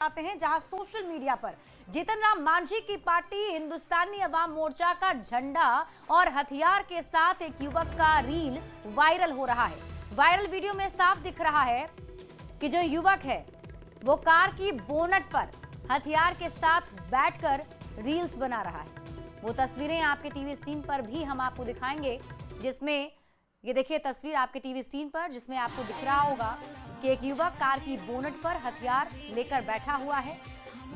आते हैं जहां सोशल मीडिया पर जीतन राम मांझी की पार्टी हिंदुस्तानी अवाम मोर्चा का झंडा और हथियार के साथ एक युवक का रील वायरल हो रहा है। वायरल वीडियो में साफ दिख रहा है कि जो युवक है वो कार की बोनट पर हथियार के साथ बैठकर रील्स बना रहा है। वो तस्वीरें आपके टीवी स्क्रीन पर भी हम आपको दिखाएंगे, जिसमें ये देखिए तस्वीर आपके टीवी स्क्रीन पर, जिसमें आपको दिख रहा होगा कि एक युवक कार की बोनट पर हथियार लेकर बैठा हुआ है,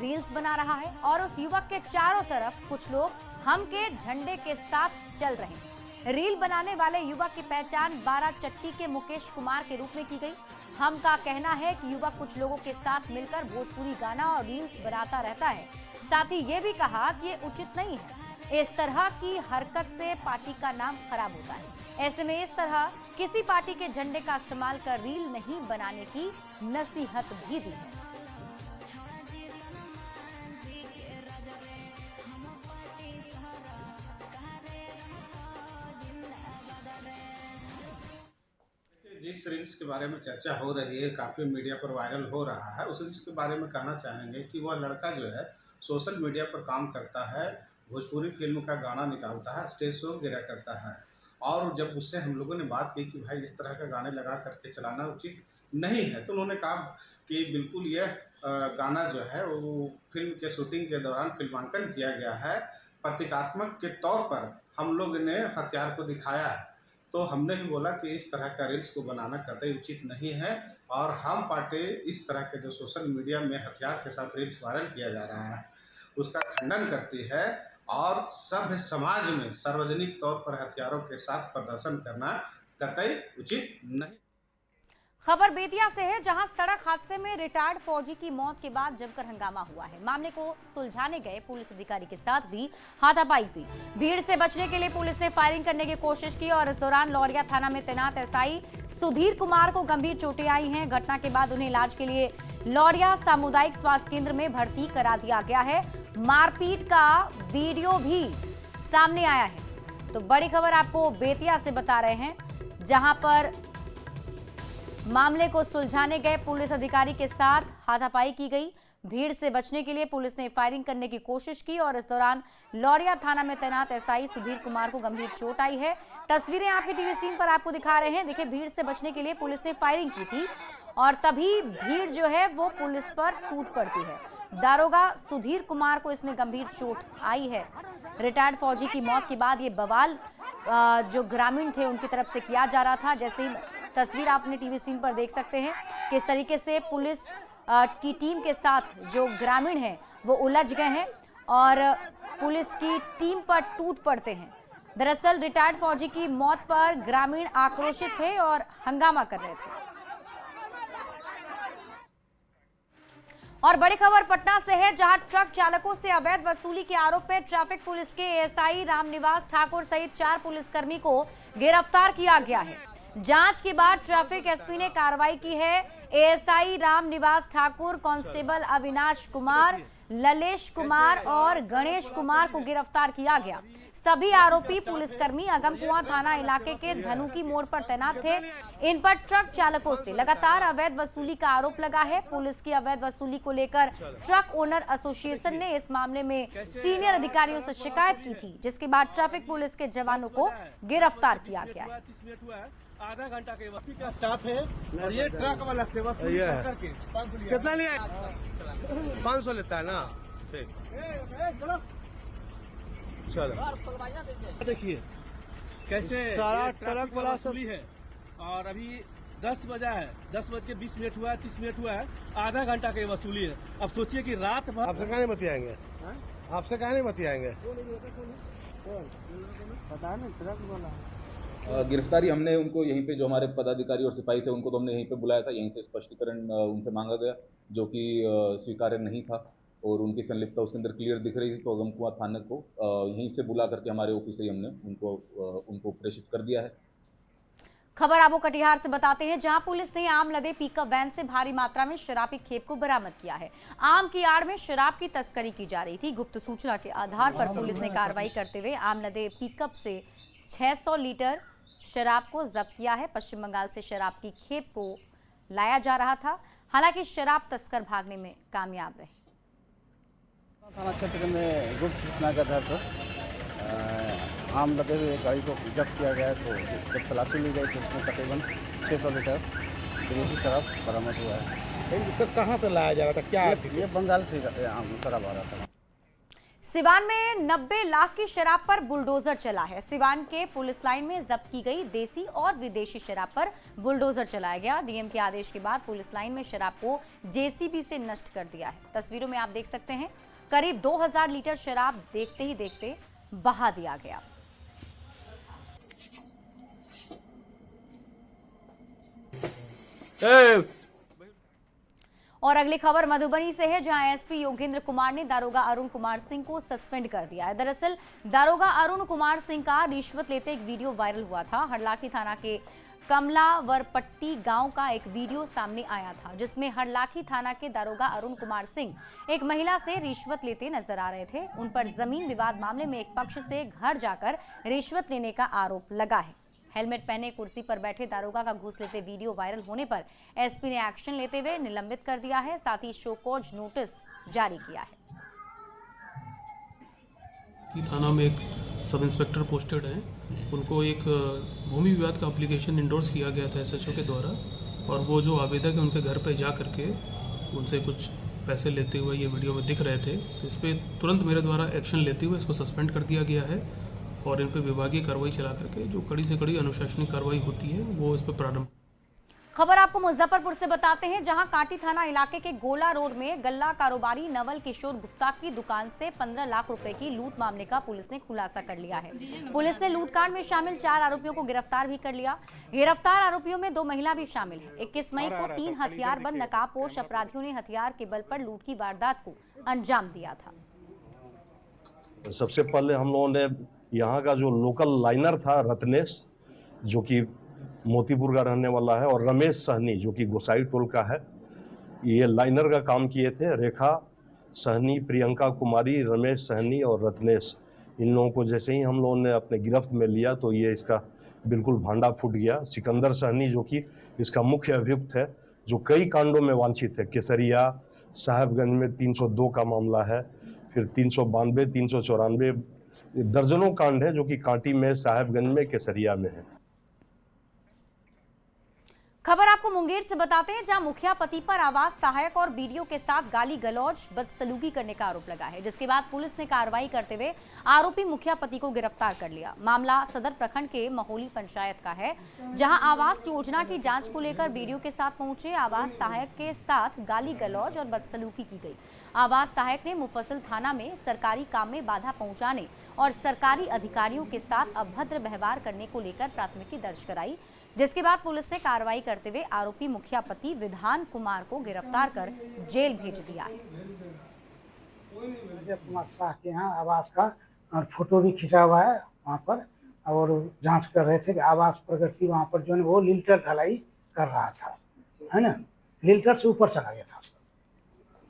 रील्स बना रहा है और उस युवक के चारों तरफ कुछ लोग हम के झंडे के साथ चल रहे हैं। रील बनाने वाले युवक की पहचान बाराचट्टी के मुकेश कुमार के रूप में की गई। हम का कहना है कि युवक कुछ लोगों के साथ मिलकर भोजपुरी गाना और रील्स बनाता रहता है। साथ ही ये भी कहा कि ये उचित नहीं है, इस तरह की हरकत से पार्टी का नाम खराब होता है। ऐसे में इस तरह किसी पार्टी के झंडे का इस्तेमाल कर रील नहीं बनाने की नसीहत भी दी है। जिस रील्स के बारे में चर्चा हो रही है, काफ़ी मीडिया पर वायरल हो रहा है, उस रील्स के बारे में कहना चाहेंगे कि वह लड़का जो है सोशल मीडिया पर काम करता है, भोजपुरी फिल्म का गाना निकालता है, स्टेज शो वगैरह करता है। और जब उससे हम लोगों ने बात की कि भाई इस तरह का गाने लगा करके चलाना उचित नहीं है, तो उन्होंने कहा कि बिल्कुल यह गाना जो है वो फिल्म के शूटिंग के दौरान फिल्मांकन किया गया है, प्रतीकात्मक के तौर पर हम लोग ने हथियार को दिखाया है। तो हमने ही बोला कि इस तरह का रील्स को बनाना कतई उचित नहीं है और हम पार्टी इस तरह के जो सोशल मीडिया में हथियार के साथ रील्स वायरल किया जा रहा है उसका खंडन करती है और सभ्य समाज में सार्वजनिक तौर पर हथियारों के साथ प्रदर्शन करना कतई उचित नहीं। खबर बेतिया से है, जहां सड़क हादसे में रिटायर्ड फौजी की मौत के बाद जमकर हंगामा हुआ है। मामले को सुलझाने गए पुलिस अधिकारी के साथ भी हाथापाई हुई। भीड़ से बचने के लिए पुलिस ने फायरिंग करने की कोशिश की और इस दौरान लौरिया थाना में तैनात एसआई सुधीर कुमार को गंभीर चोटें आई हैं। घटना के बाद उन्हें इलाज के लिए लौरिया सामुदायिक स्वास्थ्य केंद्र में भर्ती करा दिया गया है। मारपीट का वीडियो भी सामने आया है। तो बड़ी खबर आपको बेतिया से बता रहे हैं, जहां पर मामले को सुलझाने गए पुलिस अधिकारी के साथ हाथापाई की गई। भीड़ से बचने के लिए पुलिस ने फायरिंग करने की कोशिश की और इस दौरान लौरिया थाना में तैनात एसआई सुधीर कुमार को गंभीर चोट आई है। तस्वीरें आपकी टीवी स्क्रीन पर आपको दिखा रहे हैं। देखिए, भीड़ से बचने के लिए पुलिस ने फायरिंग की थी और तभी भीड़ जो है वो पुलिस पर टूट पड़ती है। दारोगा सुधीर कुमार को इसमें गंभीर चोट आई है। रिटायर्ड फौजी की मौत के बाद ये बवाल जो ग्रामीण थे उनकी तरफ से किया जा रहा था। जैसे ही तस्वीर आप अपने टीवी स्क्रीन पर देख सकते हैं किस तरीके से पुलिस की टीम के साथ जो ग्रामीण हैं वो उलझ गए हैं और पुलिस की टीम पर टूट पड़ते हैं। दरअसल रिटायर्ड फौजी की मौत पर ग्रामीण आक्रोशित थे और हंगामा कर रहे थे। और बड़ी खबर पटना से है, जहां ट्रक चालकों से अवैध वसूली के आरोप में ट्रैफिक पुलिस के एएसआई रामनिवास ठाकुर सहित 4 पुलिसकर्मी को गिरफ्तार किया गया है। जांच के बाद ट्रैफिक एसपी ने कार्रवाई की है। एएसआई रामनिवास ठाकुर, कांस्टेबल अविनाश कुमार, ललेश कुमार और गणेश कुमार को गिरफ्तार किया गया। सभी आरोपी पुलिसकर्मी अगमकुआं थाना इलाके के धनुकी मोड़ पर तैनात थे। इन पर ट्रक चालकों से लगातार अवैध वसूली का आरोप लगा है। पुलिस की अवैध वसूली को लेकर ट्रक ओनर एसोसिएशन ने इस मामले में सीनियर अधिकारियों से शिकायत की थी, जिसके बाद ट्रैफिक पुलिस के जवानों को गिरफ्तार किया गया है। आधा घंटा के वक्त का स्टाफ है और ये ट्रक वाला सेवा करके कितना लिया? 500 लेता है ना। ठीक, चलो देखिए कैसे सारा ट्रक वाला वसूली है। और अभी 10 बजा है, 10:20 हुआ है, 30 मिनट हुआ है, आधा घंटा की वसूली है। अब सोचिए कि रात भर आपसे कहाँ नहीं बतियाएंगे, आपसे कहाँ नहीं बतियाएंगे, पता नहीं ट्रक वाला। गिरफ्तारी हमने उनको यहीं पे जो हमारे पदाधिकारी और सिपाही थे उनको तो हमने यहीं पे बुलाया था, यहीं से स्पष्टीकरण उनसे मांगा गया जो कि स्वीकार्य नहीं था और उनकी संलिप्तता उसके अंदर क्लियर दिख रही थी। तो अगमकुआं थाने को यहीं से बुला करके हमारे ऑफिस से हमने उनको प्रेषित कर दिया है। खबर आपको कटिहार से बताते हैं, जहां पुलिस ने आम लदे पिकअप वैन से भारी मात्रा में शराबी खेप को बरामद किया है। आम की आड़ में शराब की तस्करी की जा रही थी। गुप्त सूचना के आधार पर पुलिस ने कार्रवाई करते हुए आम लदे पिकअप से 600 लीटर शराब को जब्त किया है। पश्चिम बंगाल से शराब की खेप को लाया जा रहा था। हालांकि शराब तस्कर भागने में कामयाब रहे। थाना क्षेत्र में गुप्त सूचना के आधार पर आम लदे हुए गाड़ी को जब्त किया गया है। तो जब तलाशी ली गई तो उसमें तकरीबन 600 लीटर विदेशी शराब बरामद हुआ है। सर कहाँ से लाया जा रहा था, क्या ये बंगाल से शराब आ रहा था। सिवान में 90 लाख की शराब पर बुलडोजर चला है। सिवान के पुलिस लाइन में जब्त की गई देसी और विदेशी शराब पर बुलडोजर चलाया गया। डीएम के आदेश के बाद पुलिस लाइन में शराब को जेसीबी से नष्ट कर दिया है। तस्वीरों में आप देख सकते हैं करीब 2000 लीटर शराब देखते ही देखते बहा दिया गया। और अगली खबर मधुबनी से है, जहां एसपी योगेंद्र कुमार ने दारोगा अरुण कुमार सिंह को सस्पेंड कर दिया है। दरअसल दारोगा अरुण कुमार सिंह का रिश्वत लेते एक वीडियो वायरल हुआ था। हरलाखी थाना के कमलावरपट्टी गांव का एक वीडियो सामने आया था, जिसमें हरलाखी थाना के दारोगा अरुण कुमार सिंह एक महिला से रिश्वत लेते नजर आ रहे थे। उन पर जमीन विवाद मामले में एक पक्ष से घर जाकर रिश्वत लेने का आरोप लगा है। हेलमेट पहने कुर्सी पर बैठे दारोगा का घूस लेते वीडियो वायरल होने पर एसपी ने एक्शन लेते हुए निलंबित कर दिया है, साथ ही शो कॉज नोटिस जारी किया है। थाना में एक सब इंस्पेक्टर पोस्टेड हैं, उनको एक भूमि विवाद का एप्लीकेशन इंडोर्स किया गया था एसएचओ के द्वारा, और वो जो आवेदक है उनके घर पे जा करके उनसे कुछ पैसे लेते हुए ये वीडियो में दिख रहे थे। इस पर तुरंत मेरे द्वारा एक्शन लेते हुए इसको सस्पेंड कर दिया गया है और इन पर विभागीय कार्रवाई चला करके जो कड़ी से कड़ी अनुशासनिक कार्रवाई होती है वो इस पर प्रारंभ। खबर आपको मुजफ्फरपुर से बताते हैं, जहां कांटी थाना इलाके के गोला रोड में गल्ला कारोबारी नवल किशोर गुप्ता की दुकान से 15 लाख रुपए की लूट मामले का पुलिस ने खुलासा कर लिया है। पुलिस ने लूटकांड में शामिल 4 आरोपियों को गिरफ्तार भी कर लिया। गिरफ्तार आरोपियों में 2 महिला भी शामिल है। 21 मई को 3 हथियारबंद नकाबपोश अपराधियों ने हथियार के बल पर लूट की वारदात को अंजाम दिया था। सबसे पहले हम लोगों ने यहाँ का जो लोकल लाइनर था रत्नेश, जो कि मोतीपुर का रहने वाला है, और रमेश सहनी जो कि गोसाई टोल का है, ये लाइनर का काम किए थे। रेखा सहनी, प्रियंका कुमारी, रमेश सहनी और रत्नेश, इन लोगों को जैसे ही हम लोगों ने अपने गिरफ्त में लिया तो ये इसका बिल्कुल भांडा फूट गया। सिकंदर सहनी जो कि इसका मुख्य अभियुक्त है, जो कई कांडों में वांछित है, केसरिया, साहेबगंज में 302 का मामला है, फिर 392, 394, दर्जनों कांड है जो कि कांटी में, साहेबगंज में, केसरिया में है। खबर आपको मुंगेर से बताते हैं, जहां मुखिया पति पर आवास सहायक और बीडीओ के साथ गाली गलौज बदसलूकी करने का आरोप लगा है, जिसके बाद पुलिस ने कार्रवाई करते हुए आरोपी मुखिया पति को गिरफ्तार कर लिया। मामला सदर प्रखंड के महोली पंचायत का है, जहां आवास योजना की जांच को लेकर बीडीओ के साथ पहुंचे आवास सहायक के साथ गाली गलौज और बदसलूकी की गई। आवास सहायक ने मुफस्सिल थाना में सरकारी काम में बाधा पहुंचाने और सरकारी अधिकारियों के साथ अभद्र व्यवहार करने को लेकर प्राथमिकी दर्ज कराई, जिसके बाद पुलिस ने कार्रवाई करते हुए आरोपी मुखिया पति विधान कुमार को गिरफ्तार कर जेल भेज दिया है। विजय कुमार शाह के यहाँ आवास का और फोटो भी खिंचा हुआ है वहाँ पर, और जांच कर रहे थे कि आवास प्रगति वहाँ पर जो है वो लिल्टर ढलाई कर रहा था, है ना, लिल्टर से ऊपर चला गया था उसका।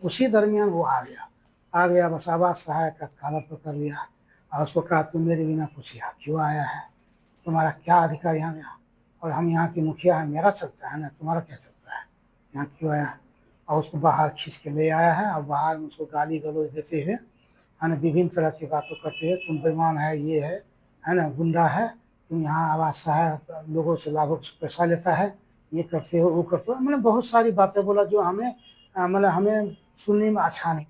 उसी दरमियान वो आ गया, बस आवास सहायक का कॉलर पर कर लिया और उसको कहा तुम मेरे बिना पूछे क्यों आया है, तुम्हारा क्या अधिकार यहाँ में, और हम यहाँ के मुखिया हैं, मेरा चलता है ना, तुम्हारा क्या चलता है, यहाँ क्यों आया। और उसको बाहर खींच के ले आया है और बाहर में उसको गाली गलौज देते हुए, है ना, विभिन्न तरह की बातों करते हुए, तुम बेईमान है, ये है ना, गुंडा है, तुम यहाँ आवास सहायक लोगों से लाभों से पैसा लेता है, ये करते हो, वो करते हो, मतलब बहुत सारी बातें बोला जो हमें सुनने में अच्छा नहीं।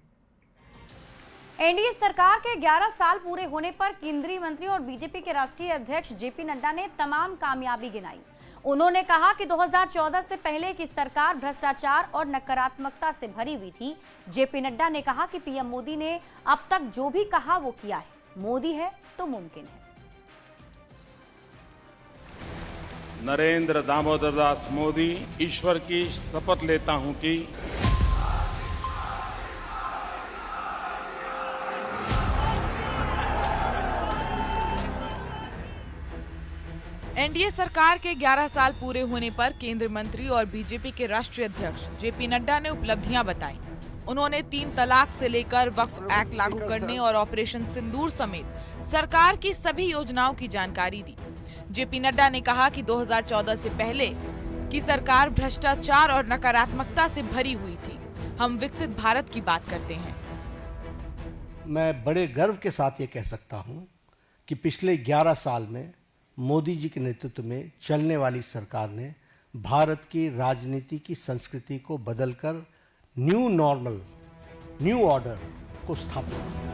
एनडीए सरकार के 11 साल पूरे होने पर केंद्रीय मंत्री और बीजेपी के राष्ट्रीय अध्यक्ष जेपी नड्डा ने तमाम कामयाबी गिनाई। उन्होंने कहा कि 2014 से पहले की सरकार भ्रष्टाचार और नकारात्मकता से भरी हुई थी। जेपी नड्डा ने कहा कि पीएम मोदी ने अब तक जो भी कहा वो किया है, मोदी है तो मुमकिन है। नरेंद्र दामोदर दास मोदी, ईश्वर की शपथ लेता हूं कि एनडीए सरकार के 11 साल पूरे होने पर केंद्रीय मंत्री और बीजेपी के राष्ट्रीय अध्यक्ष जेपी नड्डा ने उपलब्धियां बताई। उन्होंने 3 तलाक से लेकर वक्फ एक्ट लागू करने और ऑपरेशन सिंदूर समेत सरकार की सभी योजनाओं की जानकारी दी। जेपी नड्डा ने कहा कि 2014 से पहले कि सरकार भ्रष्टाचार और नकारात्मकता से भरी हुई थी। हम विकसित भारत की बात करते हैं। मैं बड़े गर्व के साथ ये कह सकता हूँ कि पिछले 11 साल में मोदी जी के नेतृत्व में चलने वाली सरकार ने भारत की राजनीति की संस्कृति को बदलकर न्यू नॉर्मल, न्यू ऑर्डर को स्थापित किया।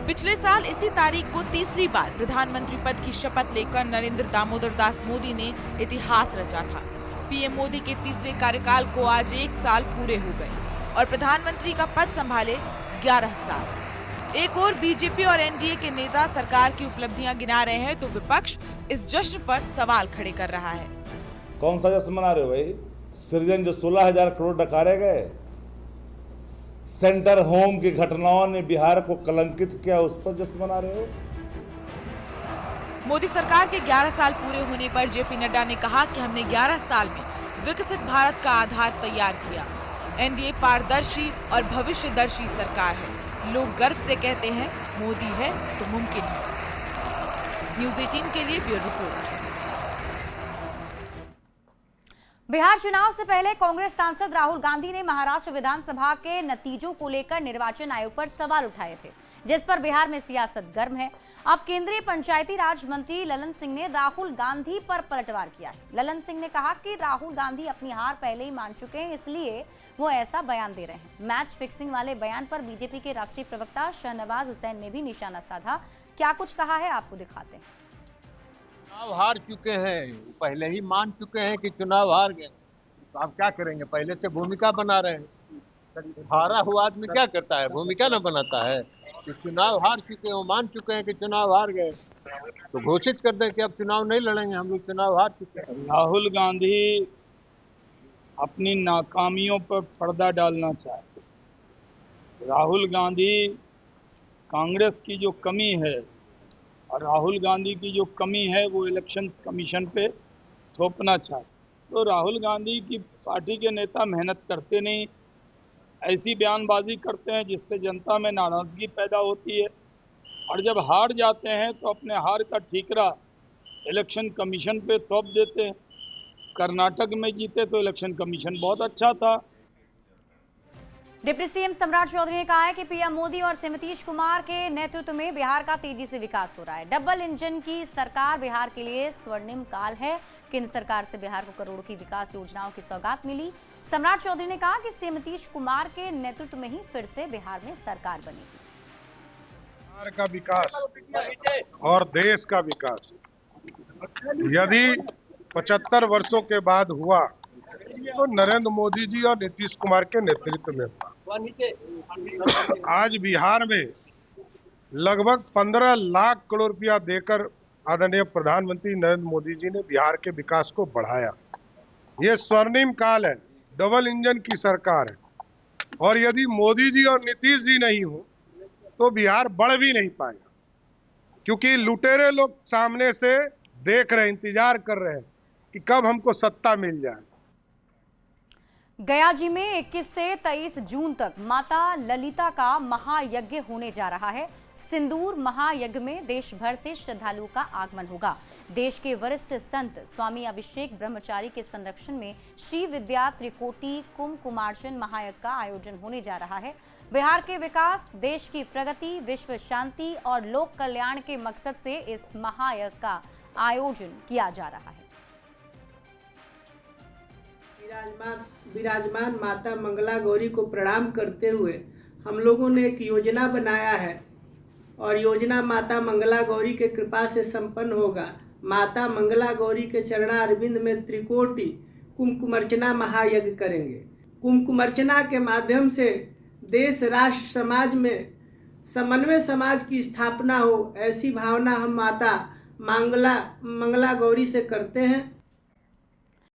पिछले साल इसी तारीख को तीसरी बार प्रधानमंत्री पद की शपथ लेकर नरेंद्र दामोदर दास मोदी ने इतिहास रचा था। पीएम मोदी के तीसरे कार्यकाल को आज 1 साल पूरे हो गए और प्रधानमंत्री का पद संभाले 11 साल। एक और बीजेपी और एनडीए के नेता सरकार की उपलब्धियां गिना रहे हैं तो विपक्ष इस जश्न पर सवाल खड़े कर रहा है। कौन सा जश्न मना रहे हो भाई? सृजन जो 16,000 करोड़ डकारे गए, सेंटर होम की घटनाओं ने बिहार को कलंकित किया, उस पर जश्न मना रहे हो? मोदी सरकार के 11 साल पूरे होने पर जेपी नड्डा ने कहा कि हमने 11 साल में विकसित भारत का आधार तैयार किया। एनडीए पारदर्शी और भविष्यदर्शी सरकार है। लोग गर्व से कहते हैं मोदी है तो मुमकिन है। न्यूज़ 18 के लिए ब्यूरो रिपोर्ट। बिहार चुनाव से पहले कांग्रेस सांसद राहुल गांधी ने महाराष्ट्र विधानसभा के नतीजों को लेकर निर्वाचन आयोग पर सवाल उठाए थे, जिस पर बिहार में सियासत गर्म है। अब केंद्रीय पंचायती राज मंत्री ललन सिंह ने राहुल गांधी पर पलटवार किया है। ललन सिंह ने कहा कि राहुल गांधी अपनी हार पहले ही मान चुके हैं, इसलिए वो ऐसा बयान दे रहे हैं। मैच फिक्सिंग वाले बयान पर बीजेपी के राष्ट्रीय प्रवक्ता शाहनवाज हुसैन ने भी निशाना साधा। क्या कुछ कहा है, आपको दिखाते हैं। चुनाव हार चुके हैं, पहले ही मान चुके हैं कि चुनाव हार गए, तो आप क्या करेंगे? पहले से भूमिका बना रहे हैं। हारा हुआ आदमी क्या करता है? भूमिका न बनाता है। कि चुनाव हार चुके हैं, मान चुके हैं कि चुनाव हार गए, तो घोषित कर दें कि अब चुनाव नहीं लड़ेंगे, हम लोग चुनाव हार चुके हैं। राहुल गांधी अपनी नाकामियों पर पर्दा डालना चाहते। राहुल गांधी कांग्रेस की जो कमी है और राहुल गांधी की जो कमी है वो इलेक्शन कमीशन पे थोपना चाहते। तो राहुल गांधी की पार्टी के नेता मेहनत करते नहीं, ऐसी बयानबाजी करते हैं जिससे जनता में नाराजगी पैदा होती है, और जब हार जाते हैं तो अपने हार का ठीकरा इलेक्शन कमीशन पे थोप देते हैं। कर्नाटक में जीते तो इलेक्शन कमीशन बहुत अच्छा था। डिप्टी सीएम सम्राट चौधरी ने कहा है कि पीएम मोदी और नीतीश कुमार के नेतृत्व में बिहार का तेजी से विकास हो रहा है। डबल इंजन की सरकार बिहार के लिए स्वर्णिम काल है। केंद्र सरकार से बिहार को करोड़ों की विकास योजनाओं की सौगात मिली। सम्राट चौधरी ने कहा कि नीतीश कुमार के नेतृत्व में ही फिर से बिहार में सरकार बनेगी। बिहार का विकास और देश का विकास यदि 75 वर्षों के बाद हुआ तो नरेंद्र मोदी जी और नीतीश कुमार के नेतृत्व में हुआ। आज बिहार में लगभग 15 लाख करोड़ रुपया देकर आदरणीय प्रधानमंत्री नरेंद्र मोदी जी ने बिहार के विकास को बढ़ाया। ये स्वर्णिम काल है, डबल इंजन की सरकार है, और यदि मोदी जी और नीतीश जी नहीं हो तो बिहार बढ़ भी नहीं पाएगा, क्योंकि लुटेरे लोग सामने से देख रहे, इंतजार कर रहे हैं कि कब हमको सत्ता मिल जाए। गया जी में 21 से 23 जून तक माता ललिता का महायज्ञ होने जा रहा है। सिंदूर महायज्ञ में देश भर से श्रद्धालुओं का आगमन होगा। देश के वरिष्ठ संत स्वामी अभिषेक ब्रह्मचारी के संरक्षण में श्री विद्या त्रिकोटि कुमकुमार्चन महायज्ञ का आयोजन होने जा रहा है। बिहार के विकास, देश की प्रगति, विश्व शांति और लोक कल्याण के मकसद से इस महायज्ञ का आयोजन किया जा रहा है। विराजमान माता मंगला गौरी को प्रणाम करते हुए हम लोगों ने एक योजना बनाया है, और योजना माता मंगला गौरी के कृपा से संपन्न होगा। माता मंगला गौरी के चरणारविंद में त्रिकोटि कुमकुमार्चना महायज्ञ करेंगे। कुमकुमार्चना के माध्यम से देश, राष्ट्र, समाज में समन्वय समाज की स्थापना हो, ऐसी भावना हम माता मंगला गौरी से करते हैं।